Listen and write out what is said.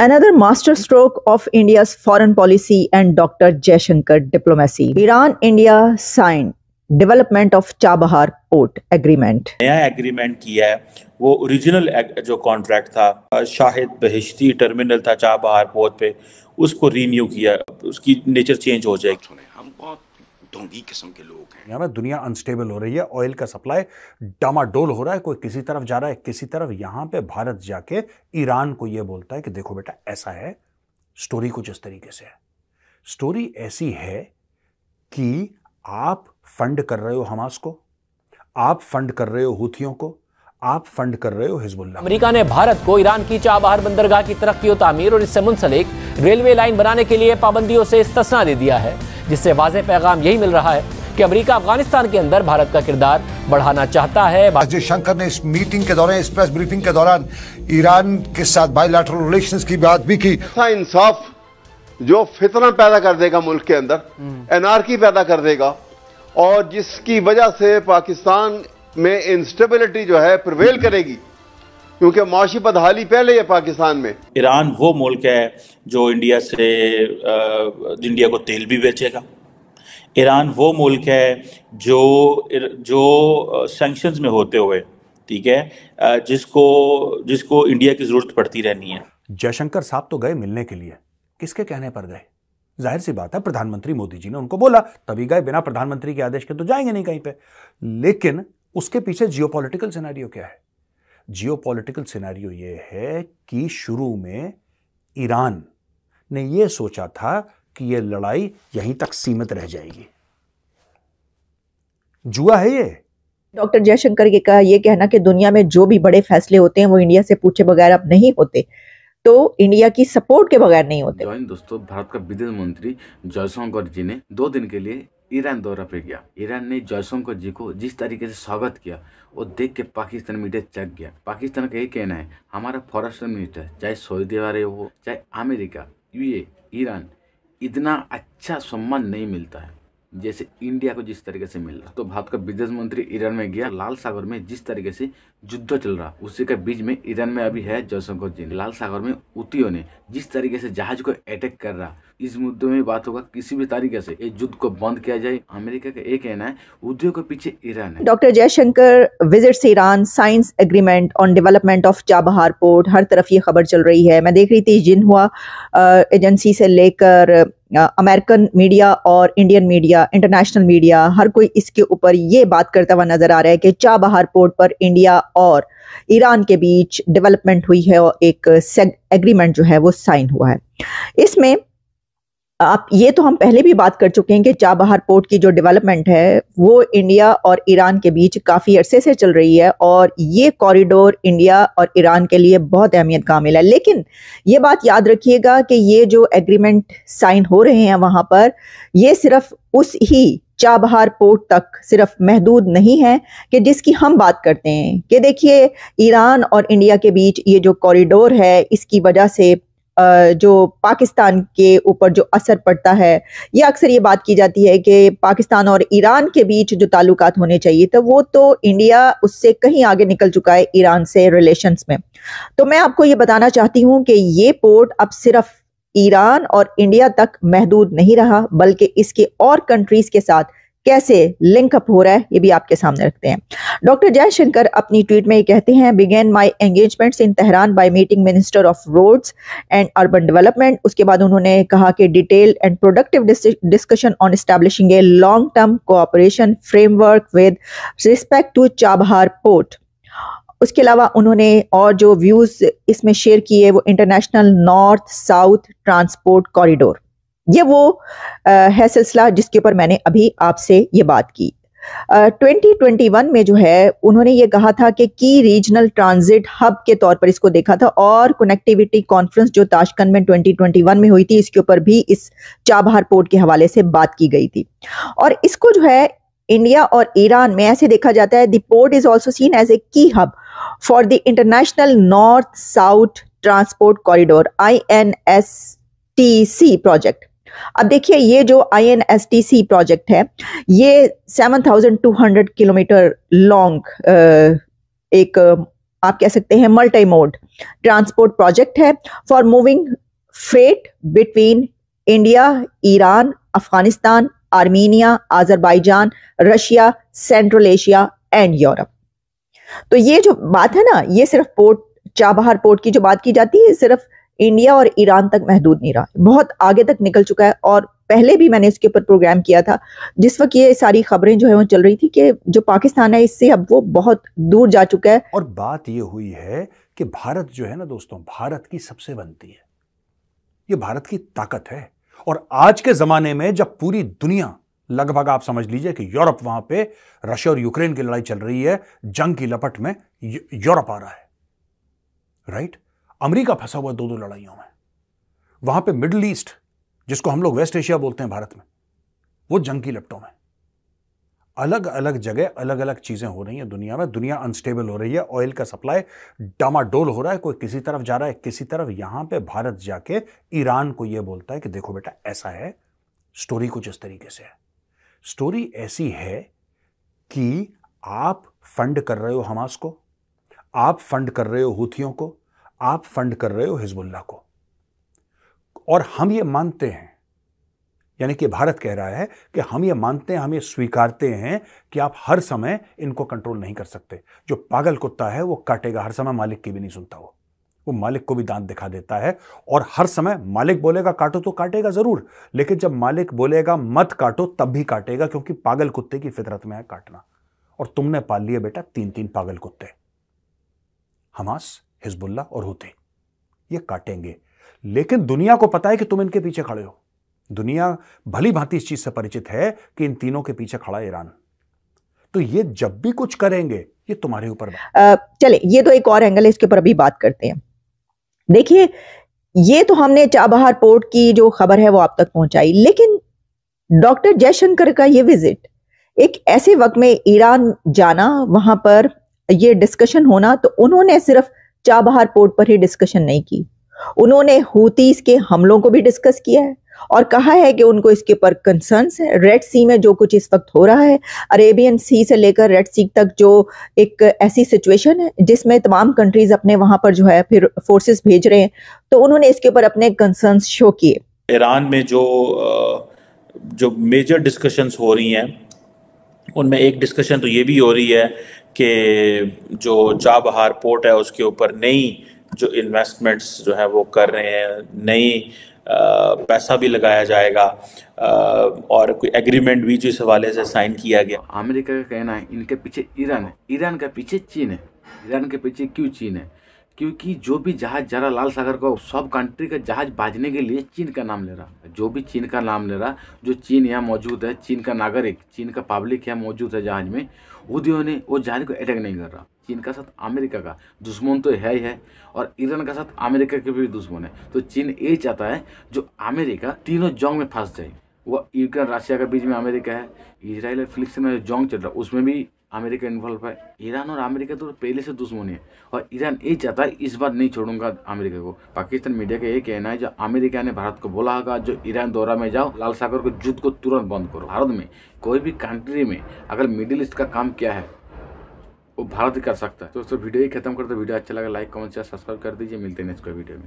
Another masterstroke of India's foreign policy and Dr. Jaishankar diplomacy. Iran-India signed development of Chabahar port agreement. नया agreement किया है, वो original जो contract था Shahid Bahishti terminal था चाबहार पोर्ट पे, उसको रीन्यू किया, उसकी नेचर चेंज हो जाएगी। हम बहुत ढोंगी किस्म के लोग हैं। यहाँ दुनिया अनस्टेबल हो रही है, ऑयल का सप्लाई डामाडोल हो रहा है, कोई किसी तरफ जा रहा है किसी तरफ। यहां पे भारत जाके ईरान को यह बोलता है कि देखो बेटा ऐसा है, स्टोरी कुछ इस तरीके से है। स्टोरी ऐसी है कि आप फंड कर रहे हो हमास को, आप फंड कर रहे हो हुथियों को, आप फंड कर रहे हो हिजबुल्लाह। अमेरिका ने भारत को ईरान की चाबहार बंदरगाह की तरक्की और तामीर और इससे मुंसलिक रेलवे लाइन बनाने के लिए पाबंदियों से इस्तिस्ना दे दिया है, जिससे वाज़ेह पैगाम यही मिल रहा है कि अमेरिका अफगानिस्तान के अंदर भारत का किरदार बढ़ाना चाहता है। जयशंकर ने इस मीटिंग के दौरान, इस प्रेस ब्रीफिंग के दौरान ईरान के साथ बायलैटरल रिलेशंस की बात भी की। इंसाफ जो फितना पैदा कर देगा मुल्क के अंदर, एनार्की पैदा कर देगा, और जिसकी वजह से पाकिस्तान में इंस्टेबिलिटी जो है प्रिवेल करेगी, क्योंकि माशी बदहाली पहले है पाकिस्तान में। ईरान वो मुल्क है जो इंडिया को तेल भी बेचेगा। ईरान वो मुल्क है जो सैंक्शंस में होते हुए, ठीक है, जिसको इंडिया की जरूरत पड़ती रहनी है। जयशंकर साहब तो गए मिलने के लिए, किसके कहने पर गए? जाहिर सी बात है प्रधानमंत्री मोदी जी ने उनको बोला, तभी गए। बिना प्रधानमंत्री के आदेश के तो जाएंगे नहीं कहीं पे। लेकिन उसके पीछे जियोपॉलिटिकल सिनेरियो क्या है? जियोपॉलिटिकल सिनेरियो ये है कि शुरू में ईरान ने यह सोचा था कि यह लड़ाई यहीं तक सीमित रह जाएगी। जुआ है ये। डॉक्टर जयशंकर का यह कहना कि दुनिया में जो भी बड़े फैसले होते हैं वो इंडिया से पूछे बगैर अब नहीं होते, तो इंडिया की सपोर्ट के बगैर नहीं होते। दोस्तों, भारत का विदेश मंत्री जयशंकर जी ने 2 दिन के लिए ईरान दौरा पे गया। ईरान ने जयशंकर जी को जिस तरीके से स्वागत किया वो देख के पाकिस्तान मीडिया चक गया। पाकिस्तान का यही कहना है, हमारा फॉरेन मिनिस्टर चाहे सऊदी अरब हो चाहे अमेरिका, यूए, ईरान, इतना अच्छा सम्मान नहीं मिलता है जैसे इंडिया को जिस तरीके से मिल रहा। तो भारत का विदेश मंत्री ईरान में गया। लाल सागर में जिस तरीके से युद्ध चल रहा, उसी के बीच में ईरान में अभी है जयशंकर जी। लाल सागर में हुतियों ने जिस तरीके से जहाज को अटैक कर रहा, इस मुद्दे में बात होगा किसी भी तरीके से ये युद्ध को बंद किया जाए। अमेरिका का एक कहना है, हुतियों के पीछे ईरान है। Doctor Jaishankar visits Iran, signs agreement on development of Chabahar port. हर तरफ ये खबर चल रही है। मैं देख रही थी जिन्हुआ एजेंसी से लेकर अमेरिकन मीडिया और इंडियन मीडिया, इंटरनेशनल मीडिया, हर कोई इसके ऊपर ये बात करता हुआ नजर आ रहा है कि चाबहार पोर्ट पर इंडिया और ईरान के बीच डेवलपमेंट हुई है और एक एग्रीमेंट जो है वो साइन हुआ है। इसमें आप ये तो हम पहले भी बात कर चुके हैं कि चाबहार पोर्ट की जो डेवलपमेंट है वो इंडिया और ईरान के बीच काफ़ी अरसे से चल रही है और ये कॉरिडोर इंडिया और ईरान के लिए बहुत अहमियत का हामिल है। लेकिन ये बात याद रखिएगा कि ये जो एग्रीमेंट साइन हो रहे हैं वहाँ पर, ये सिर्फ उस ही चाबहार पोर्ट तक सिर्फ महदूद नहीं है कि जिसकी हम बात करते हैं कि देखिए ईरान और इंडिया के बीच ये जो कॉरिडोर है, इसकी वजह से जो पाकिस्तान के ऊपर जो असर पड़ता है, ये अक्सर ये बात की जाती है कि पाकिस्तान और ईरान के बीच जो ताल्लुकात होने चाहिए तो वो तो इंडिया उससे कहीं आगे निकल चुका है ईरान से रिलेशंस में। तो मैं आपको ये बताना चाहती हूँ कि ये पोर्ट अब सिर्फ ईरान और इंडिया तक महदूद नहीं रहा, बल्कि इसके और कंट्रीज के साथ कैसे लिंकअप हो रहा है ये भी आपके सामने रखते हैं। डॉक्टर जयशंकर अपनी ट्वीट में ये कहते हैं, began my engagements in Tehran by meeting minister of roads and urban development. उसके बाद उन्होंने कहा कि detail and productive discussion on establishing a long term cooperation framework with respect to Chabahar port. उसके अलावा उन्होंने और जो व्यूज इसमें शेयर किए वो international north south transport corridor, ये वो है सिलसिला जिसके ऊपर मैंने अभी आपसे ये बात की। 2021 में जो है उन्होंने ये कहा था कि की रीजनल ट्रांजिट हब के तौर पर इसको देखा था, और कनेक्टिविटी कॉन्फ्रेंस जो ताशकंद में 2021 में हुई थी, इसके ऊपर भी इस चाबहार पोर्ट के हवाले से बात की गई थी। और इसको जो है इंडिया और ईरान में ऐसे देखा जाता है, the port is also seen as a key hub for the international north south transport corridor INSTC project. अब देखिए ये जो INSTC प्रोजेक्ट है ये 7200 किलोमीटर लॉन्ग एक आप कह सकते हैं मल्टी मोड ट्रांसपोर्ट प्रोजेक्ट है for moving freight between India, Iran, Afghanistan, Armenia, Azerbaijan, Russia, central Asia and Europe. तो ये जो बात है ना, ये सिर्फ पोर्ट चाबहार पोर्ट की जो बात की जाती है सिर्फ इंडिया और ईरान तक महदूद नहीं रहा, बहुत आगे तक निकल चुका है। और पहले भी मैंने इसके ऊपर प्रोग्राम किया था जिस वक्त ये सारी खबरें जो है वो चल रही थी कि जो पाकिस्तान है इससे अब वो बहुत दूर जा चुका है। और बात ये हुई है कि भारत जो है ना दोस्तों, भारत की सबसे बनती है, ये भारत की ताकत है। और आज के जमाने में जब पूरी दुनिया, लगभग आप समझ लीजिए कि यूरोप, वहां पे रशिया और यूक्रेन की लड़ाई चल रही है, जंग की लपट में यूरोप आ रहा है, राइट। अमेरिका फंसा हुआ दो लड़ाइयों में, वहां पे मिडिल ईस्ट जिसको हम लोग वेस्ट एशिया बोलते हैं भारत में, वो जंग की लपटों में। अलग अलग जगह अलग अलग चीजें हो रही हैं दुनिया में, दुनिया अनस्टेबल हो रही है, ऑयल का सप्लाई डामाडोल हो रहा है, कोई किसी तरफ जा रहा है किसी तरफ। यहां पे भारत जाके ईरान को यह बोलता है कि देखो बेटा ऐसा है। स्टोरी कुछ इस तरीके से है, स्टोरी ऐसी है कि आप फंड कर रहे हो हमास को, आप फंड कर रहे हो हुथियों को, आप फंड कर रहे हो हिजबुल्लाह को, और हम ये मानते हैं, यानी कि भारत कह रहा है कि हम ये मानते हैं, हम ये स्वीकारते हैं कि आप हर समय इनको कंट्रोल नहीं कर सकते। जो पागल कुत्ता है वो काटेगा हर समय, मालिक की भी नहीं सुनता, वो मालिक को भी दांत दिखा देता है। और हर समय मालिक बोलेगा काटो तो काटेगा जरूर, लेकिन जब मालिक बोलेगा मत काटो तब भी काटेगा, क्योंकि पागल कुत्ते की फितरत में है काटना। और तुमने पाल लिए बेटा तीन पागल कुत्ते, हमास, हिजबुल्लाह और हुती, ये काटेंगे। लेकिन दुनिया को पता है कि तुम इनके पीछे खड़े हो, दुनिया भली भांति इस चीज से परिचित है कि इन तीनों के पीछे खड़ा है ईरान। तो ये जब भी कुछ करेंगे ये तुम्हारे ऊपर। चले, ये तो एक और एंगल है, इसके ऊपर अभी बात करते हैं। देखिए, ये तो हमने चाबहार पोर्ट की जो खबर है वो आप तक पहुंचाई, लेकिन डॉक्टर जयशंकर का ये विजिट एक ऐसे वक्त में ईरान जाना, वहां पर ये डिस्कशन होना, तो उन्होंने सिर्फ चाबहार पोर्ट पर ही डिस्कशन नहीं की, उन्होंने हूतीस के हमलों को भी डिस्कस किया है और कहा है कि उनको इसके ऊपर कंसर्न्स है। रेड सी में जो कुछ इस वक्त हो रहा है, अरेबियन सी से लेकर रेड सी तक जो एक ऐसी सिचुएशन है जिसमें तमाम कंट्रीज अपने वहां पर जो है फिर फोर्सेस भेज रहे हैं, तो उन्होंने इसके ऊपर अपने कंसर्न्स शो किए। ईरान में जो मेजर डिस्कशंस हो रही हैं उनमें एक डिस्कशन तो ये भी हो रही है कि जो चाबहार पोर्ट है उसके ऊपर नई जो इन्वेस्टमेंट्स जो है वो कर रहे हैं, नई पैसा भी लगाया जाएगा और कोई एग्रीमेंट भी जो इस हवाले से साइन किया गया। अमेरिका का कहना है इनके पीछे ईरान है, ईरान के पीछे चीन है। ईरान के पीछे क्यों चीन है? क्योंकि जो भी जहाज जा रहा लाल सागर को, सब कंट्री का जहाज बाजने के लिए चीन का नाम ले रहा, जो भी चीन का नाम ले रहा, जो चीन यहाँ मौजूद है, चीन का नागरिक, चीन का पब्लिक यहाँ मौजूद है जहाज में, उदियों ने वो जहाज को अटैक नहीं कर रहा। चीन का साथ अमेरिका का दुश्मन तो है ही है, और ईरान का साथ अमेरिका के भी दुश्मन है। तो चीन ये चाहता है जो अमेरिका तीनों जंग में फंस जाए। वो यूक्रेन रशिया के बीच में अमेरिका है, इजराइल और फिलिस्तीन में जंग चल रहा है उसमें भी अमेरिका इन्वॉल्व है। ईरान और अमेरिका तो पहले से दुश्मनी है, और ईरान ये चाहता है इस बार नहीं छोड़ूंगा अमेरिका को। पाकिस्तान मीडिया का ये कहना है जो अमेरिका ने भारत को बोला होगा जो ईरान दौरा में जाओ, लाल सागर को युद्ध को तुरंत बंद करो। भारत में कोई भी कंट्री में अगर मिडिल ईस्ट का काम किया है वो भारत ही कर सकता है। तो वीडियो ही खत्म करते। वीडियो अच्छा लगा लाइक कमेंट शेयर सब्सक्राइब कर दीजिए। मिलते हैं नेक्स्ट वीडियो में।